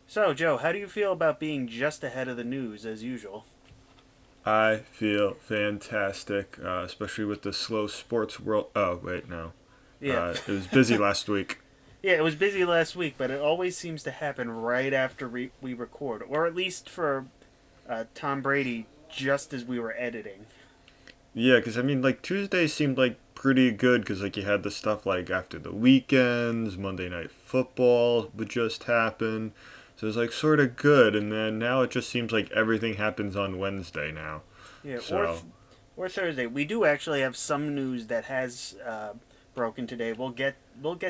So, Joe, how do you feel about being just ahead of the news as usual? I feel fantastic, especially with the slow sports world. Oh, wait, no. Yeah. It was busy last week. Yeah, it was busy last week, but it always seems to happen right after we record, or at least for Tom Brady, just as we were editing. Yeah, because I mean, like, Tuesday seemed like pretty good because, like, you had the stuff like after the weekends, Monday Night Football would just happen. So it was like sort of good, and then now it just seems like everything happens on Wednesday now. Yeah, So, or Thursday. We do actually have some news that has broken today. We'll get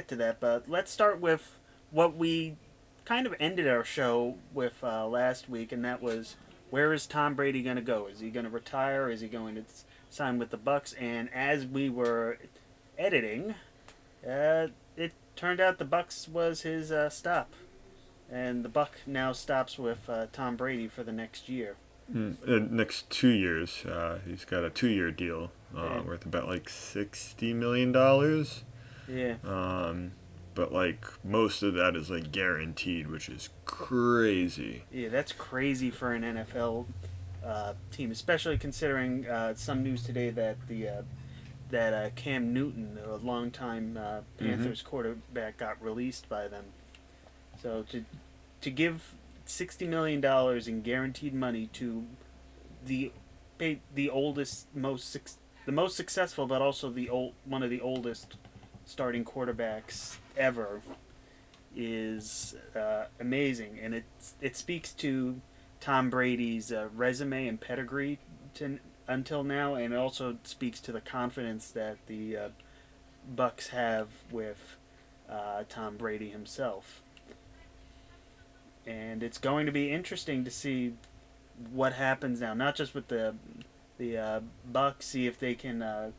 to that, but let's start with what we kind of ended our show with last week, and that was where is Tom Brady going to go? Is he going to retire? Is he going to sign with the Bucks? And as we were editing, it turned out the Bucks was his stop, and the Buck now stops with Tom Brady for the next year. next 2 years, he's got a 2 year deal Yeah, worth about like $60 million. yeah. Um, but like most of that is like guaranteed, which is crazy. Yeah, that's crazy for an NFL team, especially considering some news today that the Cam Newton, a longtime Mm-hmm. Panthers quarterback, got released by them. So to give $60 million in guaranteed money to the the oldest, the most successful, but also the one of the oldest starting quarterbacks ever is amazing, and it speaks to Tom Brady's resume and pedigree until now, and it also speaks to the confidence that the Bucks have with Tom Brady himself. And it's going to be interesting to see what happens now, not just with the Bucks, see if they can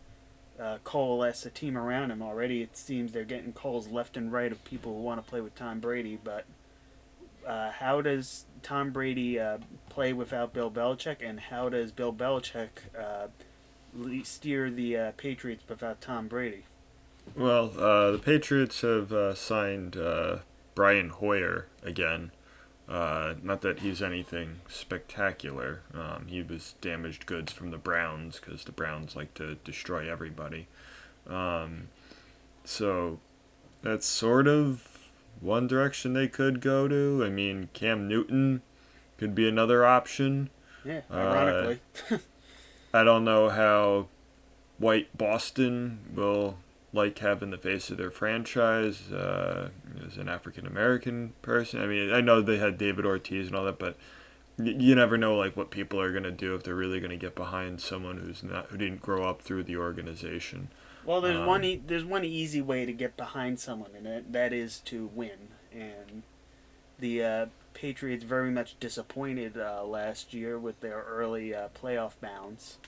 coalesce a team around him. Already, it seems they're getting calls left and right of people who want to play with Tom Brady, but how does Tom Brady play without Bill Belichick, and how does Bill Belichick steer the Patriots without Tom Brady? Well, the Patriots have signed Brian Hoyer again. Not that he's anything spectacular. He was damaged goods from the Browns because the Browns like to destroy everybody. Um, so that's sort of one direction they could go to. I mean, Cam Newton could be another option. Yeah, Uh, ironically. I don't know how white Boston will like having the face of their franchise as an African American person. I mean, I know they had David Ortiz and all that, but you never know like what people are gonna do if they're really gonna get behind someone who didn't grow up through the organization. Well, Um, there's one easy way to get behind someone, and that is to win. And the Patriots very much disappointed last year with their early playoff bounds.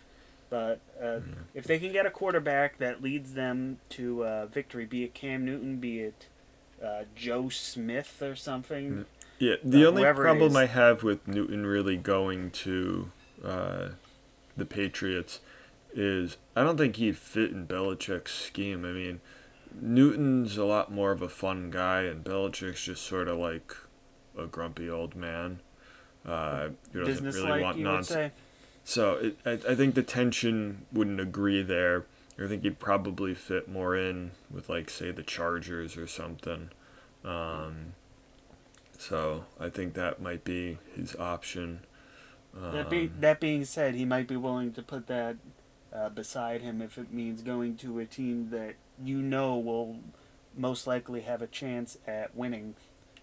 But if they can get a quarterback that leads them to victory, be it Cam Newton, be it Joe Smith or something, yeah, the only whoever it problem is. I have with Newton really going to uh, the Patriots is I don't think he'd fit in Belichick's scheme. I mean, Newton's a lot more of a fun guy, and Belichick's just sort of like a grumpy old man who doesn't really Business-like, want you would nonsense. say. So I think the tension wouldn't agree there. I think he'd probably fit more in with, like, say, the Chargers or something. Um, so I think that might be his option. Um, That being said, he might be willing to put that beside him if it means going to a team that you know will most likely have a chance at winning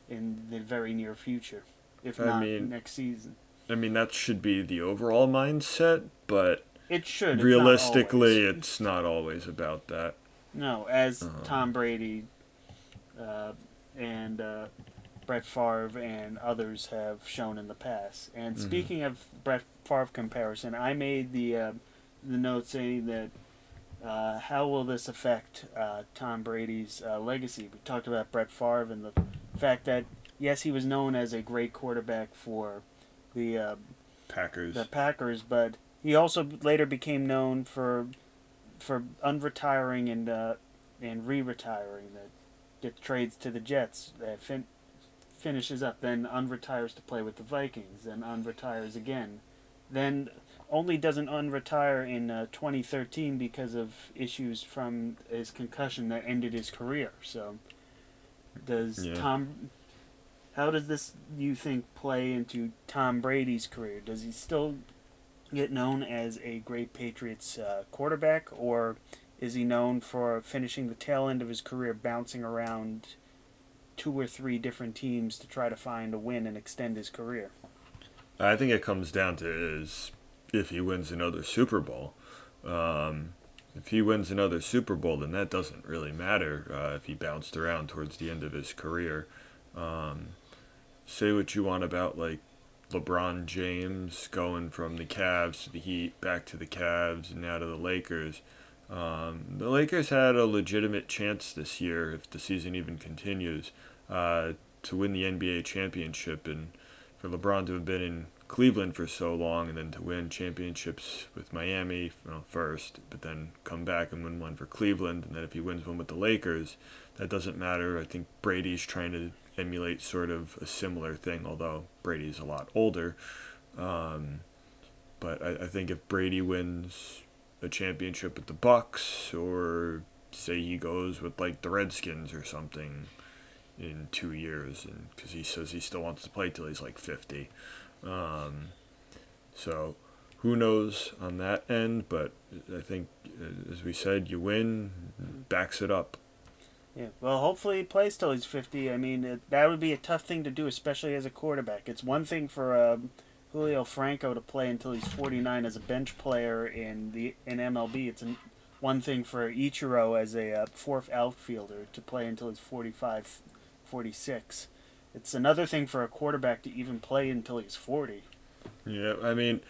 in the very near future, if I not mean, next season. I mean that should be the overall mindset, but It should. It's not always. realistically, it's not always about that. No, as Um, Tom Brady uh, and Brett Favre and others have shown in the past. And mhm. speaking of Brett Favre comparison, I made the note saying that how will this affect Tom Brady's legacy? We talked about Brett Favre and the fact that yes, he was known as a great quarterback for the uh, the Packers. Packers, but he also later became known for unretiring and re-retiring the trades to the Jets. finishes up, then unretires to play with the Vikings, then unretires again, then only doesn't unretire in 2013 because of issues from his concussion that ended his career. So, does Yeah. Tom? How does this, you think, play into Tom Brady's career? Does he still get known as a great Patriots quarterback, or is he known for finishing the tail end of his career bouncing around two or three different teams to try to find a win and extend his career? I think it comes down to is if he wins another Super Bowl. If he wins another Super Bowl, then that doesn't really matter if he bounced around towards the end of his career. Um, Say what you want about like LeBron James going from the Cavs to the Heat, back to the Cavs, and now to the Lakers. The Lakers had a legitimate chance this year, if the season even continues, to win the NBA championship. And for LeBron to have been in Cleveland for so long and then to win championships with Miami first, but then come back and win one for Cleveland, and then if he wins one with the Lakers, that doesn't matter. I think Brady's trying to emulate sort of a similar thing, although Brady's a lot older. Um, but I think if Brady wins a championship with the Bucks, or say he goes with like the Redskins or something in 2 years, and because he says he still wants to play till he's like 50, so who knows on that end? But I think, as we said, you win, backs it up. Yeah, well, hopefully he plays till he's 50. I mean, that would be a tough thing to do, especially as a quarterback. It's one thing for Julio Franco to play until he's 49 as a bench player in MLB. It's one thing for Ichiro as a fourth outfielder to play until he's 45, 46. It's another thing for a quarterback to even play until he's 40. Yeah, I mean,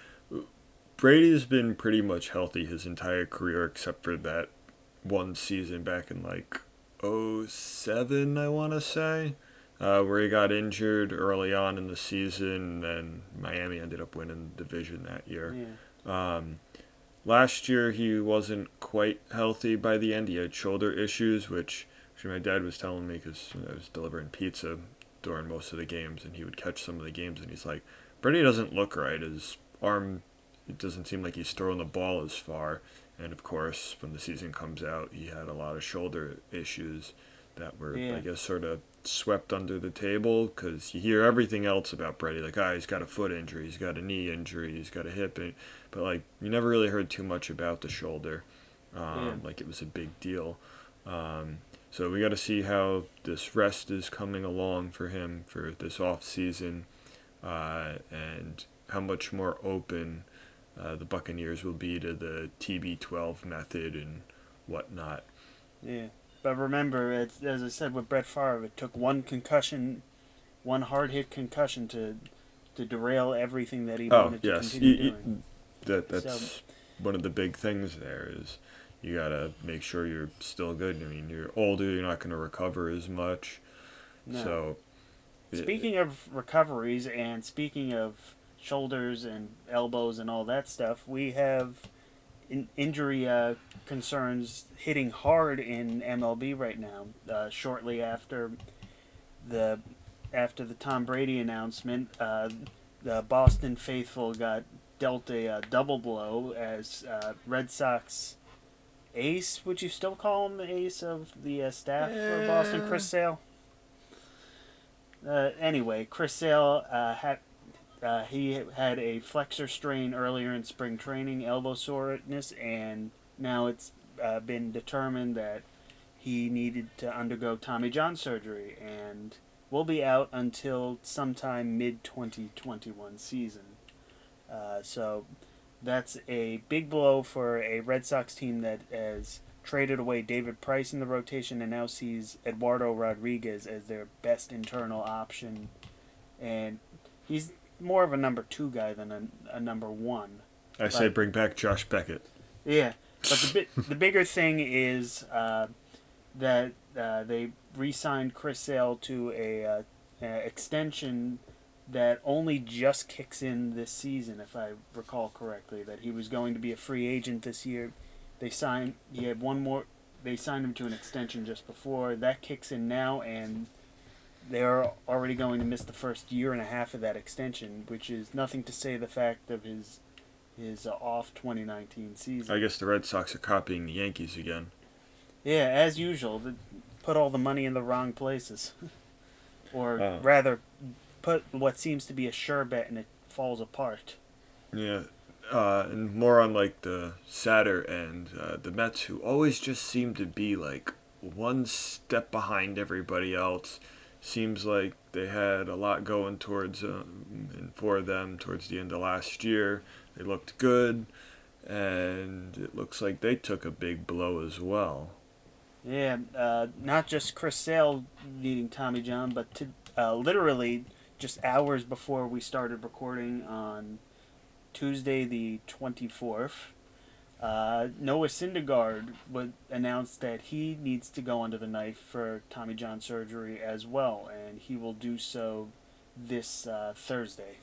Brady's been pretty much healthy his entire career except for that one season back in like '07, I want to say, where he got injured early on in the season, and then Miami ended up winning the division that year. Yeah. Last year, he wasn't quite healthy by the end. He had shoulder issues, which actually my dad was telling me because I was delivering pizza during most of the games, and he would catch some of the games, and he's like, Brady doesn't look right. His arm, it doesn't seem like he's throwing the ball as far. And of course, when the season comes out, he had a lot of shoulder issues that were, Yeah. I guess, sort of swept under the table because you hear everything else about Brady. Like, he's got a foot injury, he's got a knee injury, he's got a hip injury. But, like, you never really heard too much about the shoulder. Like, it was a big deal. So we got to see how this rest is coming along for him for this off season, and how much more open the Buccaneers will be to the TB12 method and whatnot. Yeah. But remember, as I said with Brett Favre, it took one concussion, one hard hit concussion to derail everything that he wanted to continue doing. That's one of the big things there is you got to make sure you're still good. I mean, you're older, you're not going to recover as much. No. So, Speaking of recoveries and speaking of shoulders and elbows and all that stuff, we have injury concerns hitting hard in MLB right now. Shortly after the Tom Brady announcement, the Boston faithful got dealt a double blow as Red Sox ace. Would you still call him the ace of the staff for Boston, Chris Sale? Anyway, Chris Sale he had a flexor strain earlier in spring training, elbow soreness, and now it's been determined that he needed to undergo Tommy John surgery and will be out until sometime mid-2021 season. So that's a big blow for a Red Sox team that has traded away David Price in the rotation and now sees Eduardo Rodriguez as their best internal option. And he's more of a number 2 guy than a number 1. I say bring back Josh Beckett. Yeah, but the bigger thing is that they re-signed Chris Sale to a extension that only just kicks in this season, if I recall correctly. That he was going to be a free agent this year. He had one more. They signed him to an extension just before that kicks in now, and they're already going to miss the first year and a half of that extension, which is nothing to say the fact of his off 2019 season. I guess the Red Sox are copying the Yankees again. Yeah, as usual, put all the money in the wrong places, or Oh. rather, put what seems to be a sure bet and it falls apart. Yeah. And more on like the sadder end, the Mets, who always just seem to be like one step behind everybody else. Seems like they had a lot going towards and for them towards the end of last year. They looked good, and it looks like they took a big blow as well. Yeah, not just Chris Sale needing Tommy John, but literally just hours before we started recording on Tuesday the 24th, Noah Syndergaard would announce that he needs to go under the knife for Tommy John surgery as well, and he will do so this Thursday.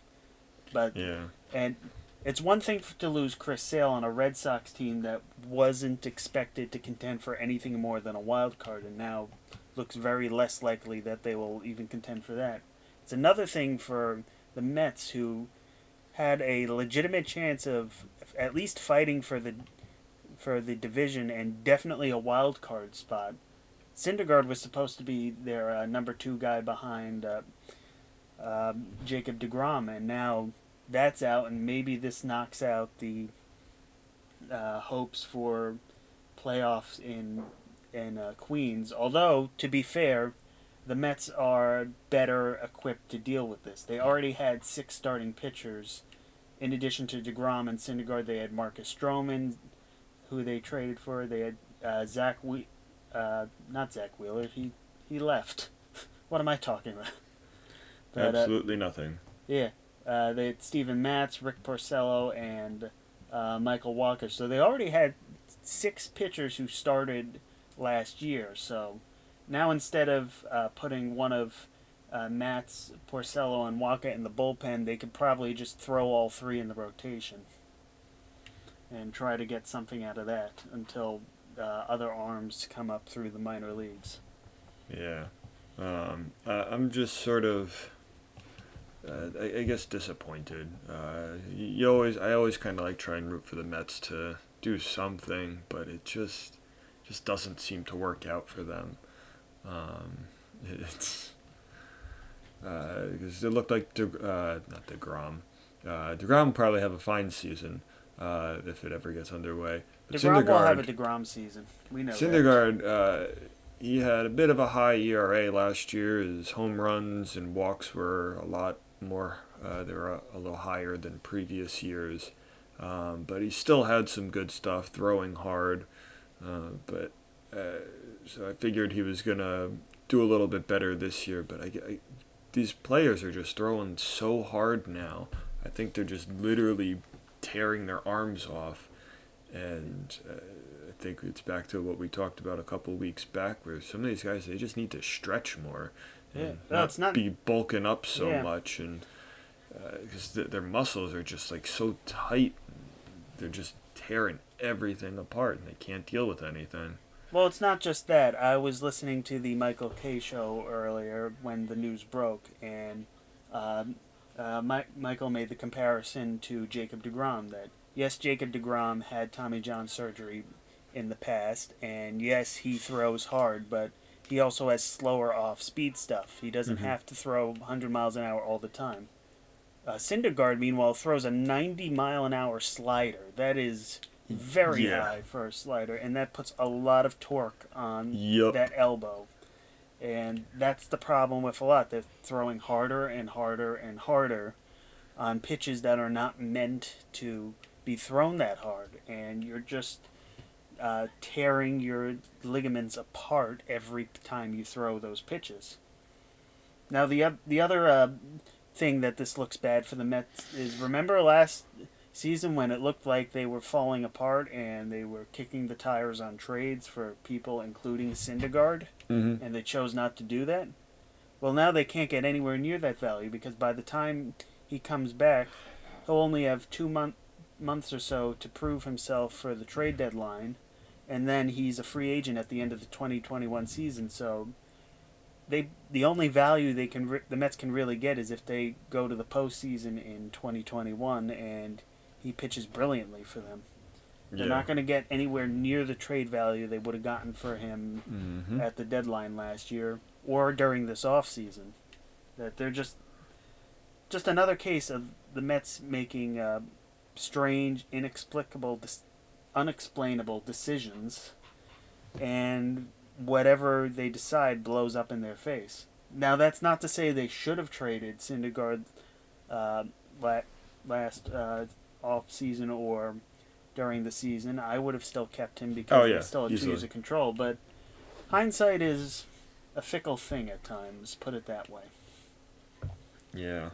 But Yeah. and it's one thing to lose Chris Sale on a Red Sox team that wasn't expected to contend for anything more than a wild card, and now looks very less likely that they will even contend for that. It's another thing for the Mets, who had a legitimate chance of at least fighting for the division and definitely a wild card spot. Syndergaard was supposed to be their number two guy behind Jacob DeGrom, and now that's out, and maybe this knocks out the hopes for playoffs in Queens. Although, to be fair, the Mets are better equipped to deal with this. They already had 6 starting pitchers. In addition to DeGrom and Syndergaard, they had Marcus Stroman, who they traded for. They had not Zach Wheeler. He left. What am I talking about? But, Absolutely nothing. yeah, they had Steven Matz, Rick Porcello, and Michael Walker. So they already had 6 pitchers who started last year. So now instead of putting one of Matz, Porcello, and Walker in the bullpen, they could probably just throw all 3 in the rotation and try to get something out of that until other arms come up through the minor leagues. Yeah. I'm just sort of, I guess, disappointed. I always kind of like try and root for the Mets to do something, but it just doesn't seem to work out for them. It's because it looked like not DeGrom. DeGrom will probably have a fine season if it ever gets underway. But DeGrom will have a DeGrom season. We know Syndergaard, he had a bit of a high ERA last year. His home runs and walks were a lot more. They were a little higher than previous years, but he still had some good stuff, throwing hard. So I figured he was gonna do a little bit better this year. But these players are just throwing so hard now. I think they're just literally tearing their arms off, and I think it's back to what we talked about a couple weeks back, where some of these guys, they just need to stretch more and not be bulking up so much, and because their muscles are just like so tight, they're just tearing everything apart, and they can't deal with anything. Well, it's not just that. I was listening to the Michael Kay show earlier when the news broke, and Michael made the comparison to Jacob DeGrom, that yes, Jacob DeGrom had Tommy John surgery in the past, and yes, he throws hard, but he also has slower off-speed stuff. He doesn't have to throw 100 miles an hour all the time. Syndergaard, meanwhile, throws a 90-mile-an-hour slider. That is very high for a slider, and that puts a lot of torque on that elbow. And that's the problem with a lot. They're throwing harder and harder and harder on pitches that are not meant to be thrown that hard, and you're just tearing your ligaments apart every time you throw those pitches. Now, the other thing that this looks bad for the Mets is, remember last season when it looked like they were falling apart and they were kicking the tires on trades for people, including Syndergaard, and they chose not to do that? Well, now they can't get anywhere near that value, because by the time he comes back, he'll only have 2 months or so to prove himself for the trade deadline, and then he's a free agent at the end of the 2021 season. So the only value the Mets can really get is if they go to the postseason in 2021 and he pitches brilliantly for them. They're Yeah. not going to get anywhere near the trade value they would have gotten for him Mm-hmm. at the deadline last year or during this offseason. That they're just another case of the Mets making strange, inexplicable, unexplainable decisions, and whatever they decide blows up in their face. Now, that's not to say they should have traded Syndergaard uh, last off season or during the season. I would have still kept him Oh because yeah, it's still a 2 years easily. of control. But hindsight is a fickle thing at times. Put it that way. Yeah.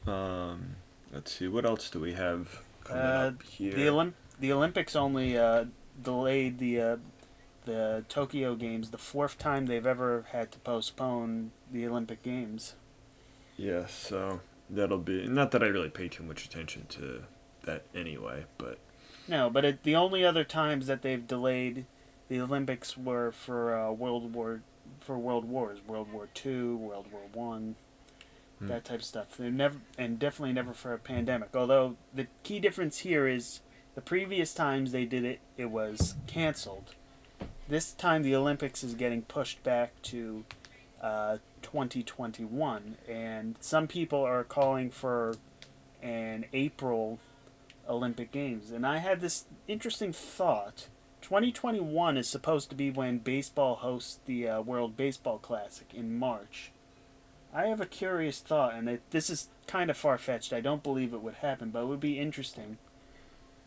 Um, let's see. What else do we have coming Uh, up here? the Olympics only delayed the Tokyo Games, the fourth time they've ever had to postpone the Olympic Games. Yeah. So that'll be not that I really pay too much attention to that anyway, but No, but the only other times that they've delayed the Olympics were for World Wars, World War Two, World War One, hmm. that type of stuff. They're never and definitely never for a pandemic. Although the key difference here is the previous times they did it, it was canceled. This time the Olympics is getting pushed back to 2021, and some people are calling for an April Olympic Games. And I had this interesting thought. 2021 is supposed to be when baseball hosts the World Baseball Classic in March. I have a curious thought, and this is kind of far fetched. I don't believe it would happen, but it would be interesting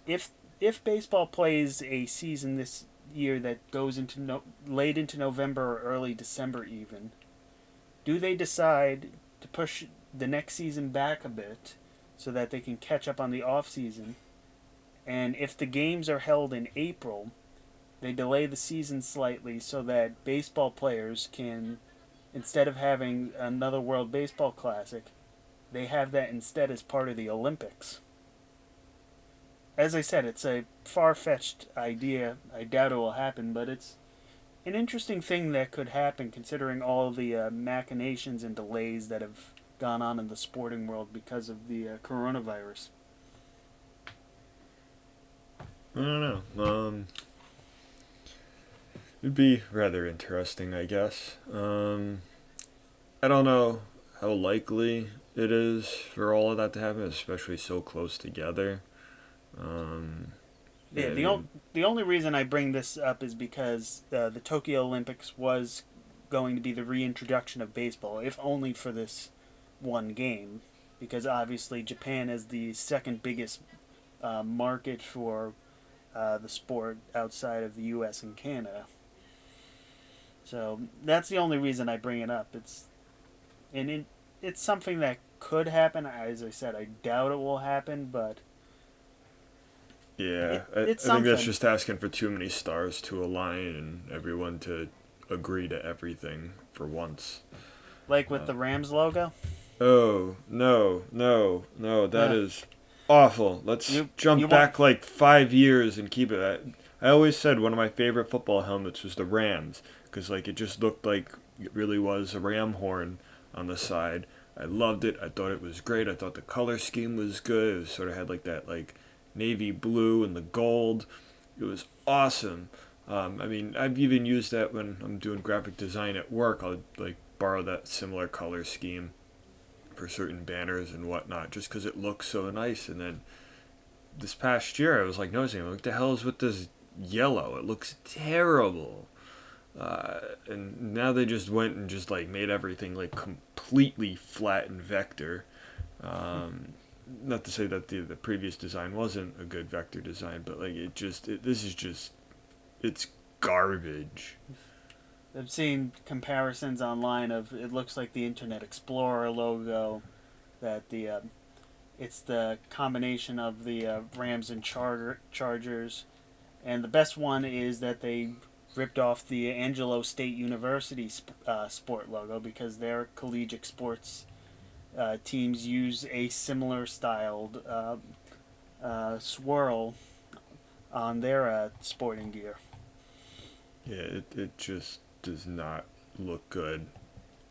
if if baseball plays a season this year that goes into late into November or early December even. Do they decide to push the next season back a bit so that they can catch up on the off season? And if the games are held in April, they delay the season slightly so that baseball players can, instead of having another World Baseball Classic, they have that instead as part of the Olympics. As I said, it's a far fetched idea. I doubt it will happen, but it's an interesting thing that could happen considering all the machinations and delays that have gone on in the sporting world because of the coronavirus. I don't know. It'd be rather interesting, I guess. I don't know how likely it is for all of that to happen, especially so close together. Um, Yeah, yeah, the only reason I bring this up is because the Tokyo Olympics was going to be the reintroduction of baseball, if only for this one game, because obviously Japan is the second biggest market for the sport outside of the U.S. and Canada. So that's the only reason I bring it up. It's something that could happen. As I said, I doubt it will happen, but yeah. it's I think that's something. just asking for too many stars to align and everyone to agree to everything for once. Like with the Rams logo. Oh, no, no, no, that Uh, is awful. Let's you jump want back like 5 years and keep it. I always said one of my favorite football helmets was the Rams because like it just looked like it really was a ram horn on the side. I loved it. I thought it was great. I thought the color scheme was good. It was, sort of had like that like navy blue and the gold. It was awesome. I mean, I've even used that when I'm doing graphic design at work. I'll like borrow that similar color scheme for certain banners and whatnot, just because it looks so nice. And then this past year, I was like noticing, what the hell is with this yellow? It looks terrible. And now they just went and just like made everything like completely flat and vector. Um, Not to say that the previous design wasn't a good vector design, but like this is just it's garbage. I've seen comparisons online of it looks like the Internet Explorer logo. That it's the combination of the Rams and Chargers, and the best one is that they ripped off the Angelo State University sport logo because their collegiate sports teams use a similar styled swirl on their sporting gear. Yeah, it just does not look good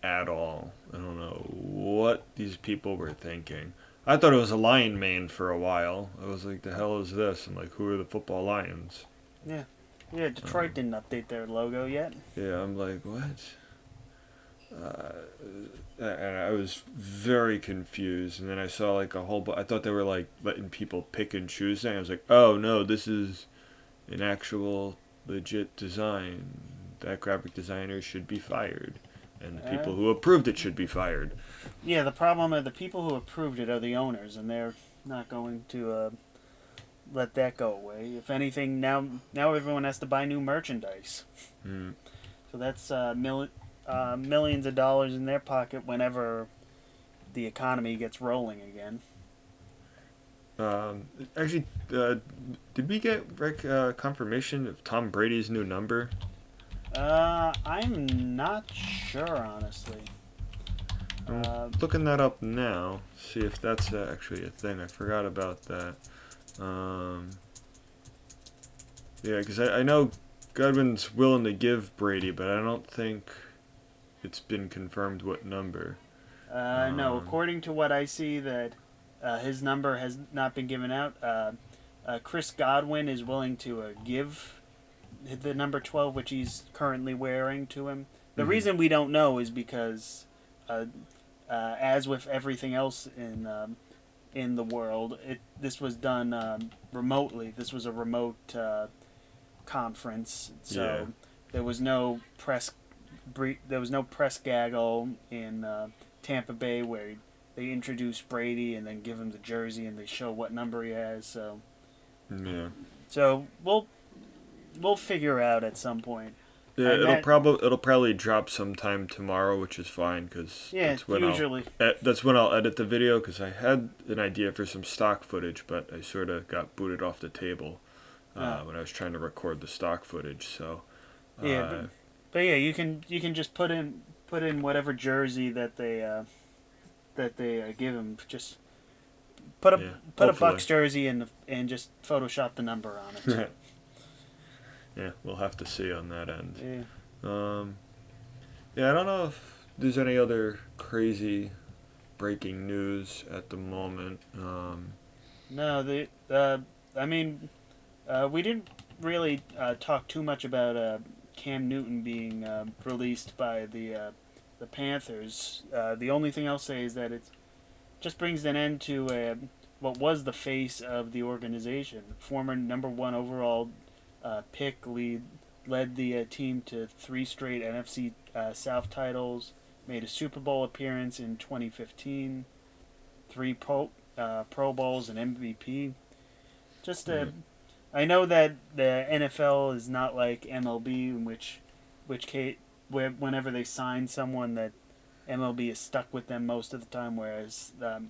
at all. I don't know what these people were thinking. I thought it was a lion mane for a while. I was like, the hell is this? I'm like, who are the football Lions? Yeah, yeah. Detroit didn't update their logo yet. Yeah, I'm like, what? And I was very confused. And then I saw like a whole. I thought they were like letting people pick and choose. And I was like, oh no, this is an actual legit design. That graphic designer should be fired, and the Uh, people who approved it should be fired. yeah, the problem is the people who approved it are the owners, and they're not going to let that go away. If anything, now everyone has to buy new merchandise. Mm. So that's millions of dollars in their pocket whenever the economy gets rolling again. Actually, did we get confirmation of Tom Brady's new number? I'm not sure, honestly. I'm Uh, looking that up now. See if that's actually a thing. I forgot about that. Um, yeah, because I know Godwin's willing to give Brady, but I don't think it's been confirmed what number. no, according to what I see, that his number has not been given out. Chris Godwin is willing to give the number 12, which he's currently wearing, to him. The Mhm. reason we don't know is because, as with everything else in the world, this was done remotely. This was a remote conference, Yeah. so there was no press gaggle in Tampa Bay where they introduce Brady and then give him the jersey and they show what number he has. Yeah. So we'll figure out at some point. Yeah, And that it'll probably drop sometime tomorrow, which is fine because yeah, usually that's when I'll edit the video because I had an idea for some stock footage, but I sort of got booted off the table uh, when I was trying to record the stock footage. So yeah, uh, but yeah, you can just put in whatever jersey that they give him. Just put a yeah, put a hopefully, Bucks jersey and just Photoshop the number on it. Too. yeah, we'll have to see on that end. Yeah. Um, yeah, I don't know if there's any other crazy breaking news at the moment. No, I mean, we didn't really talk too much about Cam Newton being released by the Panthers. The only thing I'll say is that it just brings an end to what was the face of the organization. Former number one overall pick led the team to 3 straight NFC South titles. Made a Super Bowl appearance in 2015. 3 Pro Bowls and MVP. Just yeah, I know that the NFL is not like MLB, in which case, whenever they sign someone, that MLB is stuck with them most of the time, whereas the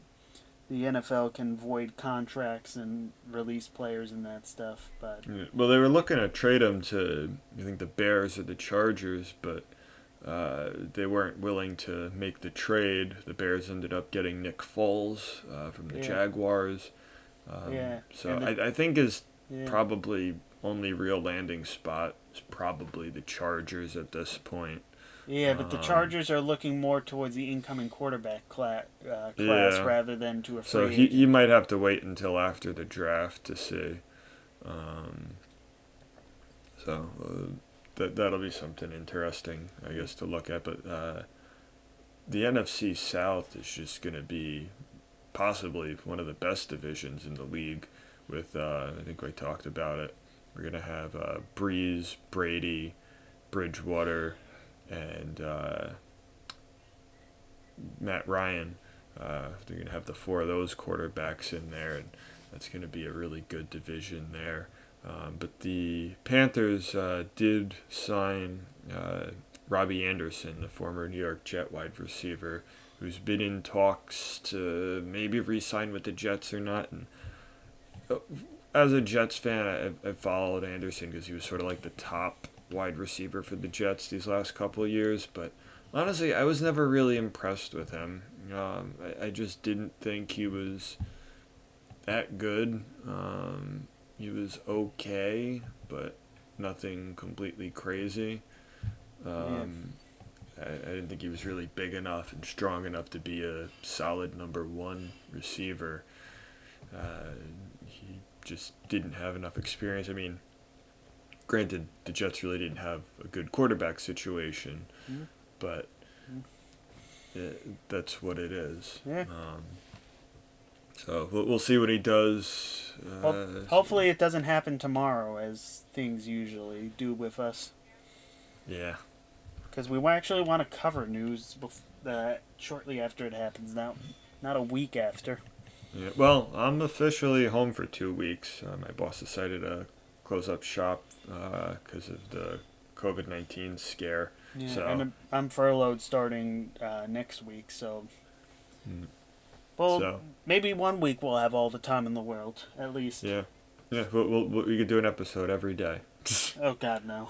NFL can void contracts and release players and that stuff. But yeah. Well, they were looking to trade him to I think the Bears or the Chargers, but they weren't willing to make the trade. The Bears ended up getting Nick Foles from the yeah, Jaguars. yeah, So and I think his yeah, probably only real landing spot is probably the Chargers at this point. yeah. But the Um, Chargers are looking more towards the incoming quarterback class yeah. rather than to a So free he agent. might have to wait until after the draft to see. Um, so that'll be something interesting, I guess, to look at. But the NFC South is just going to be possibly one of the best divisions in the league. With I think we talked about it. We're going to have Breeze, Brady, Bridgewater, and Matt Ryan. They're going to have the 4 of those quarterbacks in there, and that's going to be a really good division there. But the Panthers did sign Robbie Anderson, the former New York Jet wide receiver, who's been in talks to maybe re-sign with the Jets or not. And as a Jets fan, I followed Anderson because he was sort of like the top wide receiver for the Jets these last couple of years. But honestly, I was never really impressed with him. I just didn't think he was that good. He was okay, but nothing completely crazy. Yeah, Um, I didn't think he was really big enough and strong enough to be a solid number one receiver. He just didn't have enough experience. I mean, granted, the Jets really didn't have a good quarterback situation, but that's what it is. Yeah. So we'll see what he does. Hopefully it doesn't happen tomorrow, as things usually do with us. Yeah. Because we actually want to cover news shortly after it happens, not a week after. Yeah. Well, I'm officially home for 2 weeks. My boss decided to close up shop because of the COVID-19 scare. Yeah, so and I'm furloughed starting next week, so... Well, maybe 1 week we'll have all the time in the world, at least. Yeah. Yeah, we could do an episode every day. Oh, God, no.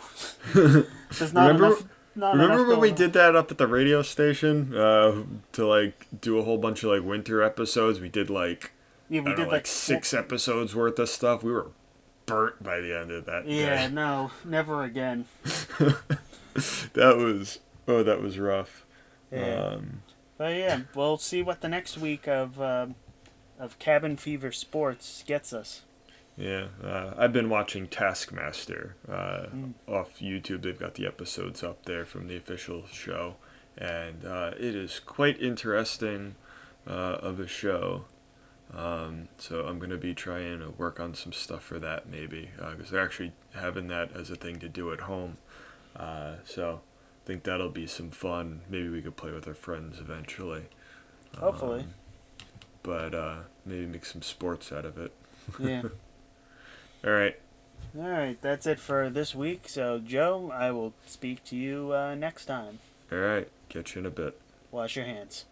There's not enough... Remember when we did that up at the radio station to like do a whole bunch of like winter episodes? We did like like 6 episodes worth of stuff. We were burnt by the end of that. Yeah, day. no, never again. that was rough. Yeah. But yeah, we'll see what the next week of Cabin Fever Sports gets us. Yeah, I've been watching Taskmaster off YouTube. They've got the episodes up there from the official show, and it is quite interesting of a show. So I'm going to be trying to work on some stuff for that maybe, because they're actually having that as a thing to do at home. So I think that'll be some fun. Maybe we could play with our friends eventually. Hopefully. But maybe make some sports out of it. Yeah. All right. All right, that's it for this week. So, Joe, I will speak to you next time. All right. Catch you in a bit. Wash your hands.